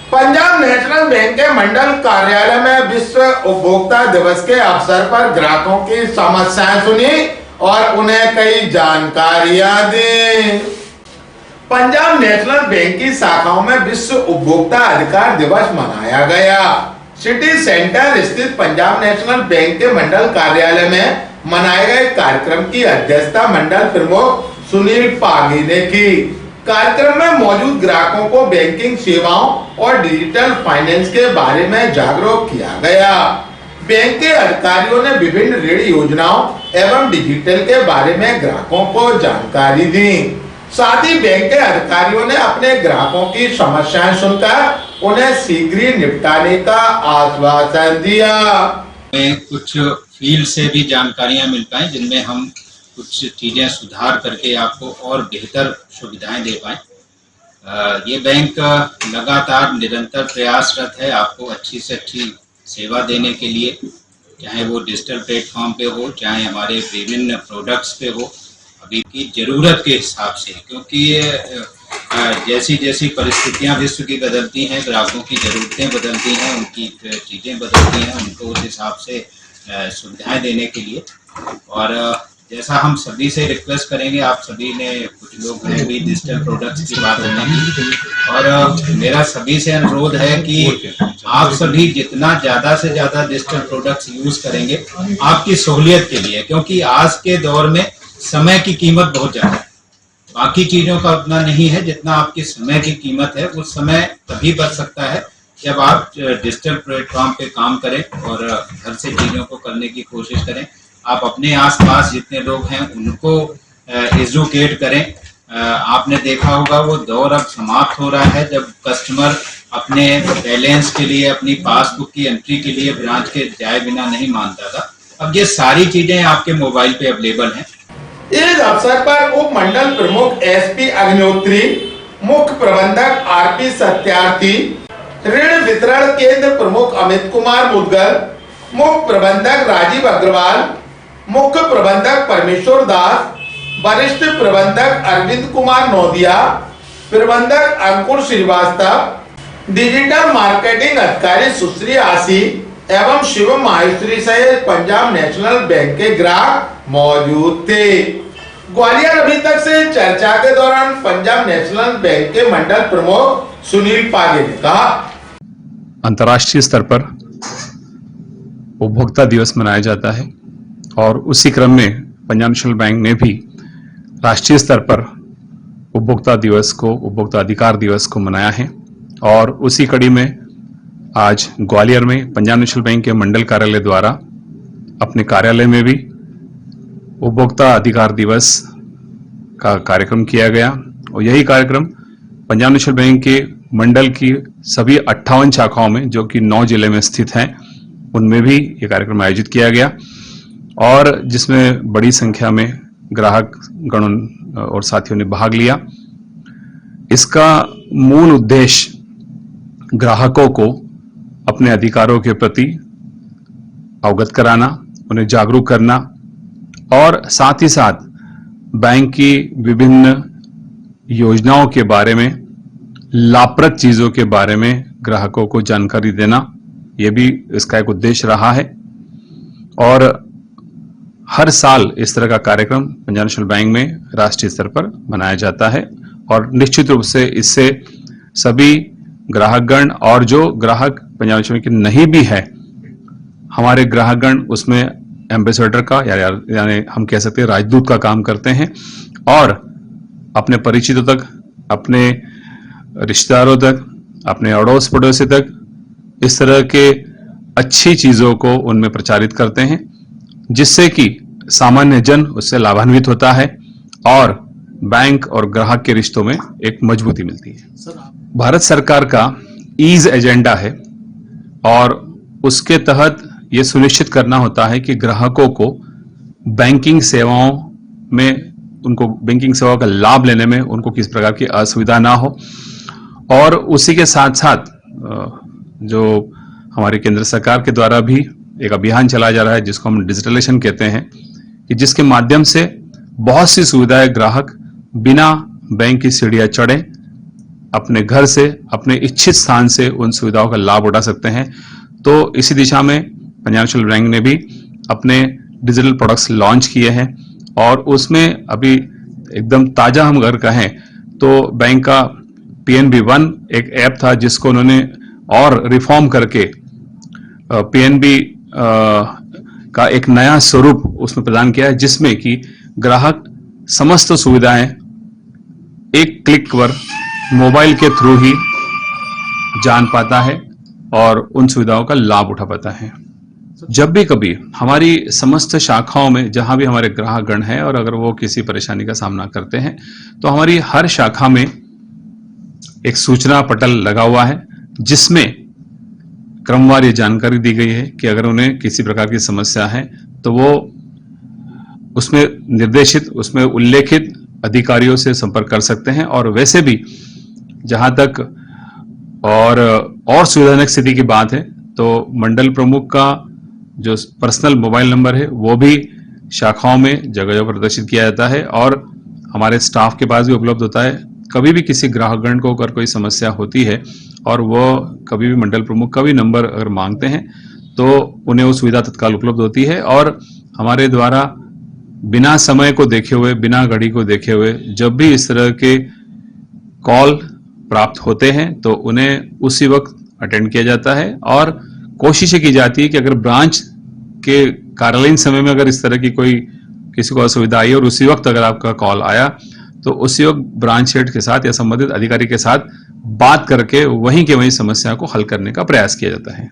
Punjab national bank के मंडल कार्यालय में विश्व उपभोक्ता दिवस के अवसर पर ग्राहकों की समस्याएं सुनी और उन्हें कई जानकारियां दी। पंजाब नेशनल बैंक की शाखाओं में विश्व उपभोक्ता अधिकार दिवस मनाया गया। सिटी सेंटर स्थित पंजाब नेशनल बैंक के मंडल कार्यालय में मनाए गए कार्यक्रम की अध्यक्षता मंडल प्रमुख सुनील पागी ने की। कार्यक्रम में मौजूद ग्राहकों को बैंकिंग सेवाओं और डिजिटल फाइनेंस के बारे में जागरूक किया गया। बैंक के अधिकारियों ने विभिन्न ऋण योजनाओं एवं डिजिटल के बारे में ग्राहकों को जानकारी दी। साथ ही बैंक के अधिकारियों ने अपने ग्राहकों की समस्याएं सुनकर उन्हें शीघ्र ही निपटाने का आश्वासन दिया। कुछ फील्ड से भी जानकारियां मिल पाए जिनमें हम कुछ चीजें सुधार करके आपको और बेहतर सुविधाएं दे पाए। ये बैंक लगातार निरंतर प्रयासरत है आपको अच्छी से अच्छी सेवा देने के लिए, चाहे वो डिजिटल प्लेटफॉर्म पे हो, चाहे हमारे विभिन्न प्रोडक्ट्स पे हो, अभी की जरूरत के हिसाब से, क्योंकि जैसी जैसी परिस्थितियां विश्व की बदलती हैं, ग्राहकों की ज़रूरतें बदलती हैं, उनकी चीज़ें बदलती हैं, उनको उस हिसाब से सुविधाएं देने के लिए। और जैसा हम सभी से रिक्वेस्ट करेंगे, आप सभी ने कुछ लोग हैं भी डिजिटल प्रोडक्ट्स की बात करने की, और मेरा सभी से अनुरोध है कि आप सभी जितना ज़्यादा से ज़्यादा डिजिटल प्रोडक्ट्स यूज करेंगे आपकी सहूलियत के लिए, क्योंकि आज के दौर में समय की कीमत बहुत ज़्यादा है। बाकी चीज़ों का उतना नहीं है जितना आपके समय की कीमत है। वो समय तभी बच सकता है जब आप डिजिटल प्लेटफॉर्म पे काम करें और घर से चीज़ों को करने की कोशिश करें। आप अपने आसपास जितने लोग हैं उनको एजुकेट करें। आपने देखा होगा वो दौर अब समाप्त हो रहा है जब कस्टमर अपने बैलेंस के लिए, अपनी पासबुक की एंट्री के लिए ब्रांच के जाए बिना नहीं मानता था। अब ये सारी चीजें आपके मोबाइल पे अवेलेबल हैं। इस अवसर पर उप मंडल प्रमुख एसपी अग्निहोत्री, मुख्य प्रबंधक आरपी सत्यार्थी, ऋण वितरण केंद्र प्रमुख अमित कुमार मुदगल, मुख्य प्रबंधक राजीव अग्रवाल, मुख्य प्रबंधक परमेश्वर दास, वरिष्ठ प्रबंधक अरविंद कुमार नौदिया, प्रबंधक अंकुर श्रीवास्तव, डिजिटल मार्केटिंग अधिकारी सुश्री आशी एवं शिवम माहेश्वरी सहित पंजाब नेशनल बैंक के ग्राहक मौजूद थे। ग्वालियर अभी तक से चर्चा के दौरान पंजाब नेशनल बैंक के मंडल प्रमुख सुनील पागे ने कहा, अंतर्राष्ट्रीय स्तर पर उपभोक्ता दिवस मनाया जाता है और उसी क्रम में पंजाब नेशनल बैंक ने भी राष्ट्रीय स्तर पर उपभोक्ता दिवस को, उपभोक्ता अधिकार दिवस को मनाया है। और उसी कड़ी में आज ग्वालियर में पंजाब नेशनल बैंक के मंडल कार्यालय द्वारा अपने कार्यालय में भी उपभोक्ता अधिकार दिवस का कार्यक्रम किया गया। और यही कार्यक्रम पंजाब नेशनल बैंक के मंडल की सभी 58 शाखाओं में, जो कि 9 जिले में स्थित हैं, उनमें भी ये कार्यक्रम आयोजित किया गया और जिसमें बड़ी संख्या में ग्राहक गण और साथियों ने भाग लिया। इसका मूल उद्देश्य ग्राहकों को अपने अधिकारों के प्रति अवगत कराना, उन्हें जागरूक करना और साथ ही साथ बैंक की विभिन्न योजनाओं के बारे में, लाभप्रद चीजों के बारे में ग्राहकों को जानकारी देना, यह भी इसका एक उद्देश्य रहा है। और हर साल इस तरह का कार्यक्रम पंजाब नेशनल बैंक में राष्ट्रीय स्तर पर मनाया जाता है और निश्चित रूप से इससे सभी ग्राहकगण और जो ग्राहक पंजाब नेशनल बैंक के नहीं भी है, हमारे ग्राहकगण उसमें एम्बेसडर का यानी हम कह सकते हैं राजदूत का काम करते हैं और अपने परिचितों तक, अपने रिश्तेदारों तक, अपने अड़ोस पड़ोसी तक इस तरह के अच्छी चीजों को उनमें प्रचारित करते हैं, जिससे कि सामान्य जन उससे लाभान्वित होता है और बैंक और ग्राहक के रिश्तों में एक मजबूती मिलती है। भारत सरकार का ईज एजेंडा है और उसके तहत यह सुनिश्चित करना होता है कि ग्राहकों को बैंकिंग सेवाओं में, उनको बैंकिंग सेवाओं का लाभ लेने में उनको किस प्रकार की असुविधा ना हो। और उसी के साथ साथ जो हमारी केंद्र सरकार के द्वारा भी एक अभियान चलाया जा रहा है जिसको हम डिजिटलाइजेशन कहते हैं, कि जिसके माध्यम से बहुत सी सुविधाएं ग्राहक बिना बैंक की सीढ़ियां चढ़े अपने घर से, अपने इच्छित स्थान से उन सुविधाओं का लाभ उठा सकते हैं। तो इसी दिशा में पंजाब नेशनल बैंक ने भी अपने डिजिटल प्रोडक्ट्स लॉन्च किए हैं और उसमें अभी एकदम ताजा हम अगर कहें तो बैंक का PNB वन एक ऐप था जिसको उन्होंने और रिफॉर्म करके PNB का एक नया स्वरूप उसमें प्रदान किया है, जिसमें कि ग्राहक समस्त सुविधाएं एक क्लिक पर मोबाइल के थ्रू ही जान पाता है और उन सुविधाओं का लाभ उठा पाता है। जब भी कभी हमारी समस्त शाखाओं में जहां भी हमारे ग्राहकगण हैं और अगर वो किसी परेशानी का सामना करते हैं तो हमारी हर शाखा में एक सूचना पटल लगा हुआ है जिसमें क्रमवार ये जानकारी दी गई है कि अगर उन्हें किसी प्रकार की समस्या है तो वो उसमें निर्देशित, उसमें उल्लेखित अधिकारियों से संपर्क कर सकते हैं। और वैसे भी जहां तक और सुविधाजनक स्थिति की बात है तो मंडल प्रमुख का जो पर्सनल मोबाइल नंबर है वो भी शाखाओं में जगह जगह प्रदर्शित किया जाता है और हमारे स्टाफ के पास भी उपलब्ध होता है। कभी भी किसी ग्राहकगण को अगर कोई समस्या होती है और वो कभी भी मंडल प्रमुख का भी नंबर अगर मांगते हैं तो उन्हें वो सुविधा तत्काल उपलब्ध होती है और हमारे द्वारा बिना समय को देखे हुए, बिना घड़ी को देखे हुए जब भी इस तरह के कॉल प्राप्त होते हैं तो उन्हें उसी वक्त अटेंड किया जाता है और कोशिश की जाती है कि अगर ब्रांच के कार्यालयीन समय में अगर इस तरह की कोई किसी को असुविधा आई और उसी वक्त अगर आपका कॉल आया तो उसी वक्त ब्रांच हेड के साथ या संबंधित अधिकारी के साथ बात करके वहीं के वहीं समस्या को हल करने का प्रयास किया जाता है।